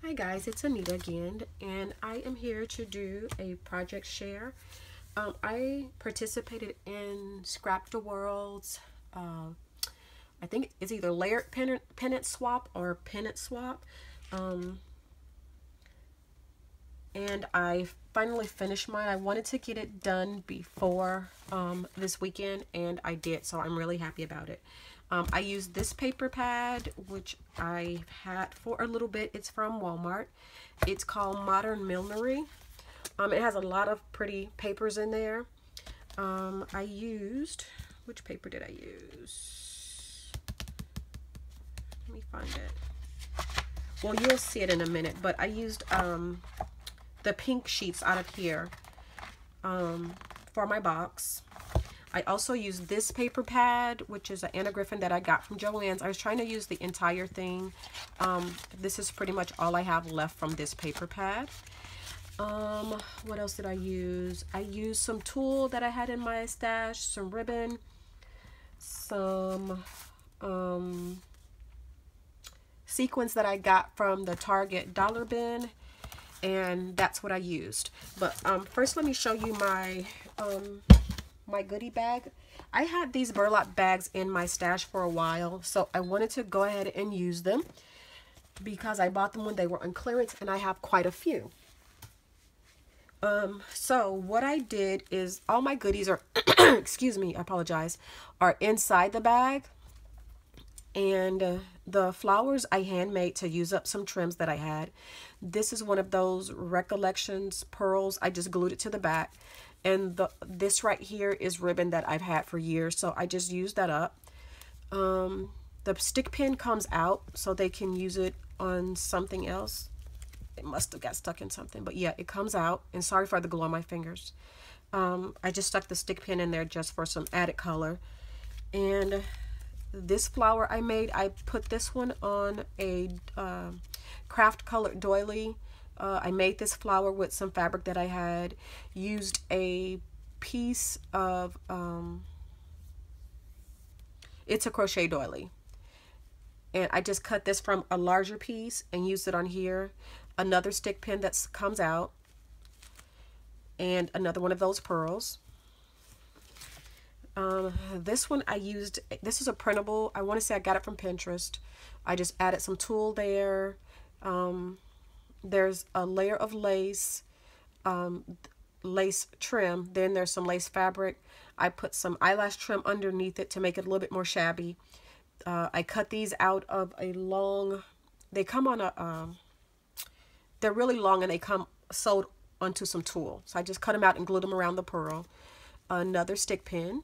Hi guys, it's Anita again, and I am here to do a project share. I participated in Scrapdaworld's, I think it's either layered pennant swap or pennant swap, um, and I finally finished mine. I wanted to get it done before this weekend, and I did, so I'm really happy about it. I used this paper pad, which I had for a little bit. It's from Walmart. It's called Modern Millinery. It has a lot of pretty papers in there. I used, which paper did I use? Let me find it. Well, you'll see it in a minute, but I used the pink sheets out of here for my box. I also used this paper pad, which is an Anna Griffin that I got from Joann's. I was trying to use the entire thing. This is pretty much all I have left from this paper pad. What else did I use? I used some tulle that I had in my stash, some ribbon, some sequins that I got from the Target dollar bin, and that's what I used. But first let me show you my goodie bag. I had these burlap bags in my stash for a while, so I wanted to go ahead and use them because I bought them when they were on clearance, and I have quite a few. So what I did is all my goodies are excuse me, I apologize, are inside the bag, and the flowers I handmade to use up some trims that I had. This is one of those Recollections pearls. I just glued it to the back. And this right here is ribbon that I've had for years, so I just used that up. The stick pin comes out, so they can use it on something else. It must have got stuck in something, but yeah, it comes out. And sorry for the glue on my fingers. I just stuck the stick pin in there just for some added color. And this flower I made, I put this one on a craft colored doily. I made this flower with some fabric that I had, used a piece of, it's a crochet doily. And I just cut this from a larger piece and used it on here. Another stick pin that comes out. And another one of those pearls. This one I used, this is a printable. I want to say I got it from Pinterest. I just added some tulle there. There's a layer of lace, lace trim. Then there's some lace fabric. I put some eyelash trim underneath it to make it a little bit more shabby. I cut these out of a long, they come on a, they're really long and they come sewed onto some tulle. So I just cut them out and glued them around the pearl. Another stick pin.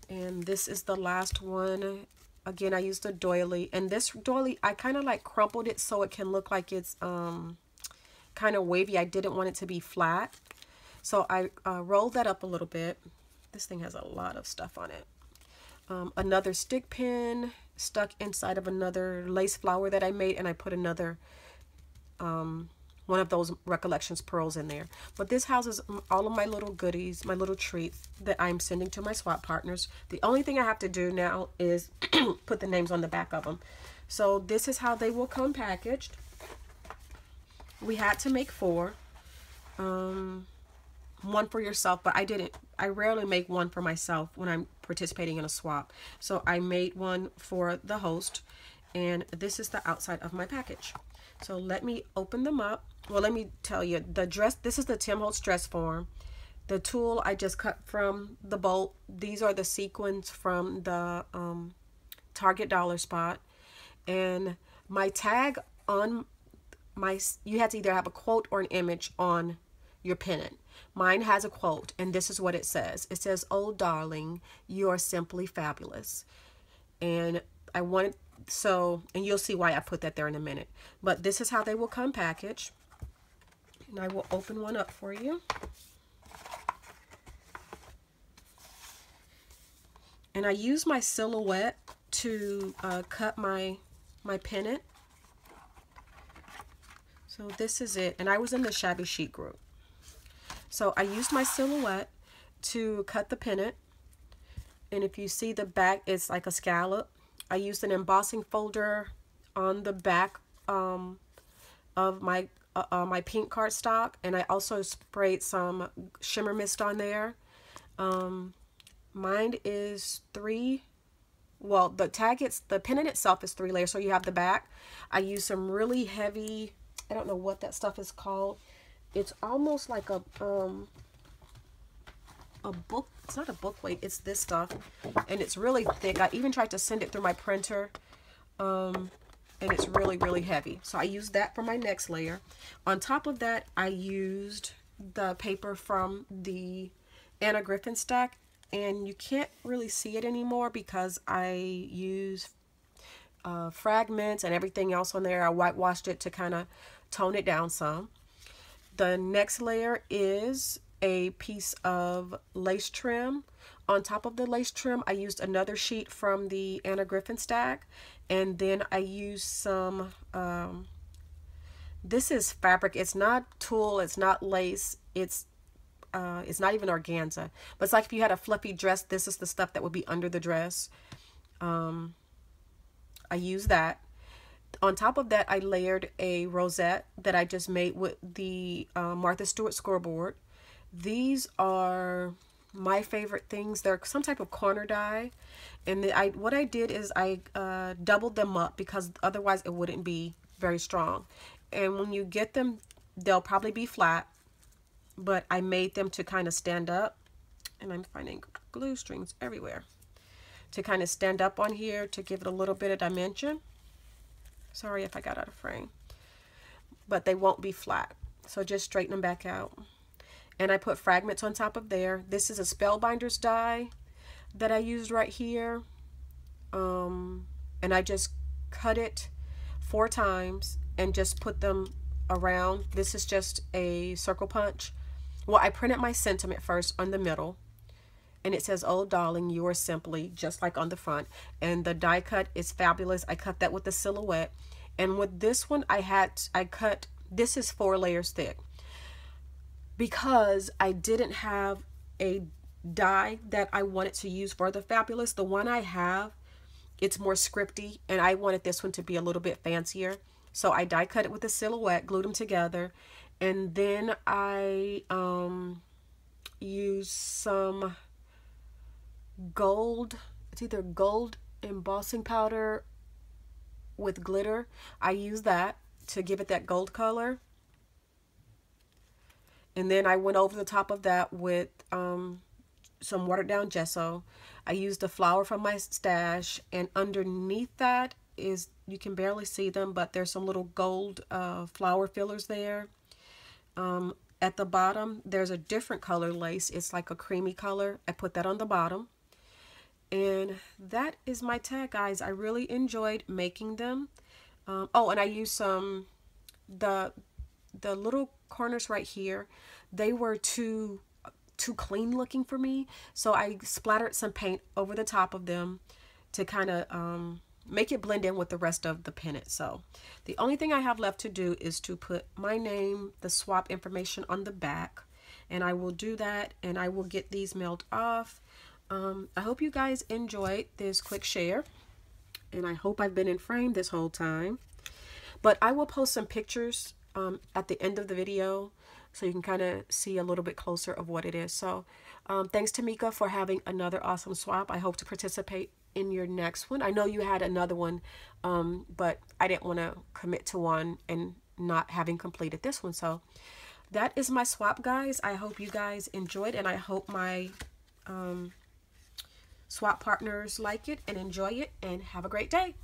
And this is the last one. Again, I used a doily, and this doily, I kind of like crumpled it so it can look like it's kind of wavy. I didn't want it to be flat. So I rolled that up a little bit. This thing has a lot of stuff on it. Another stick pin stuck inside of another lace flower that I made, and I put another one of those Recollections pearls in there. But this houses all of my little goodies, my little treats that I'm sending to my swap partners. The only thing I have to do now is put the names on the back of them. So this is how they will come packaged. We had to make 4. One for yourself, but I rarely make one for myself when I'm participating in a swap. So I made one for the host, and this is the outside of my package. So let me open them up. Well, let me tell you, the dress, this is the Tim Holtz dress form. The tulle I just cut from the bolt. These are the sequins from the Target dollar spot. And my tag on my, you had to either have a quote or an image on your pennant. Mine has a quote, and this is what it says. It says, "Oh, darling, you are simply fabulous." And I wanted, so, and you'll see why I put that there in a minute. But this is how they will come packaged. And I will open one up for you. And I use my silhouette to cut my pennant. So this is it. And I was in the shabby chic group. So I used my silhouette to cut the pennant. And if you see the back, it's like a scallop. I used an embossing folder on the back of my my pink cardstock, and I also sprayed some shimmer mist on there. Mine is 3. Well, the pennant itself is 3 layers, so you have the back. I use some really heavy, I don't know what that stuff is called. It's almost like a book. It's not a book weight, it's this stuff, and it's really thick. I even tried to send it through my printer, and it's really, really heavy. So I used that for my next layer. On top of that, I used the paper from the Anna Griffin stack, and you can't really see it anymore because I use fragments and everything else on there. I whitewashed it to kind of tone it down some. The next layer is a piece of lace trim. On top of the lace trim, I used another sheet from the Anna Griffin stack, and then I used some this is fabric. It's not tulle, it's not lace, it's not even organza, but it's like if you had a fluffy dress, this is the stuff that would be under the dress. I used that. On top of that, I layered a rosette that I just made with the Martha Stewart scoreboard. These are my favorite things. They're some type of corner die, and what I did is I doubled them up because otherwise it wouldn't be very strong. And when you get them, they'll probably be flat, but I made them to kind of stand up, and I'm finding glue strings everywhere to kind of stand up on here to give it a little bit of dimension. Sorry if I got out of frame, but they won't be flat, so just straighten them back out. And I put fragments on top of there. This is a Spellbinders die that I used right here, and I just cut it 4 times and just put them around. This is just a circle punch. Well, I printed my sentiment first on the middle, and it says, "Oh darling, you are simply," just like on the front. And the die cut is fabulous. I cut that with the silhouette, and with this one I cut, this is 4 layers thick because I didn't have a die that I wanted to use for the fabulous. The one I have, it's more scripty, and I wanted this one to be a little bit fancier, so I die cut it with the silhouette, glued them together, and then I used some gold, it's either gold embossing powder with glitter. I use that to give it that gold color, and then I went over the top of that with some watered down gesso. I used a flower from my stash, and underneath that is, you can barely see them, but there's some little gold flower fillers there. At the bottom there's a different color lace. It's like a creamy color. I put that on the bottom. And that is my tag, guys. I really enjoyed making them. Oh, and I used some, the little corners right here, they were too clean looking for me, so I splattered some paint over the top of them to kind of make it blend in with the rest of the pennant. So the only thing I have left to do is to put my name, the swap information on the back, and I will do that, and I will get these mailed off. I hope you guys enjoyed this quick share, and I hope I've been in frame this whole time, but I will post some pictures at the end of the video so you can kind of see a little bit closer of what it is. So thanks to Mika for having another awesome swap. I hope to participate in your next one. I know you had another one, but I didn't want to commit to one and not having completed this one. So that is my swap, guys. I hope you guys enjoyed, and I hope my swap partners like it and enjoy it, and have a great day.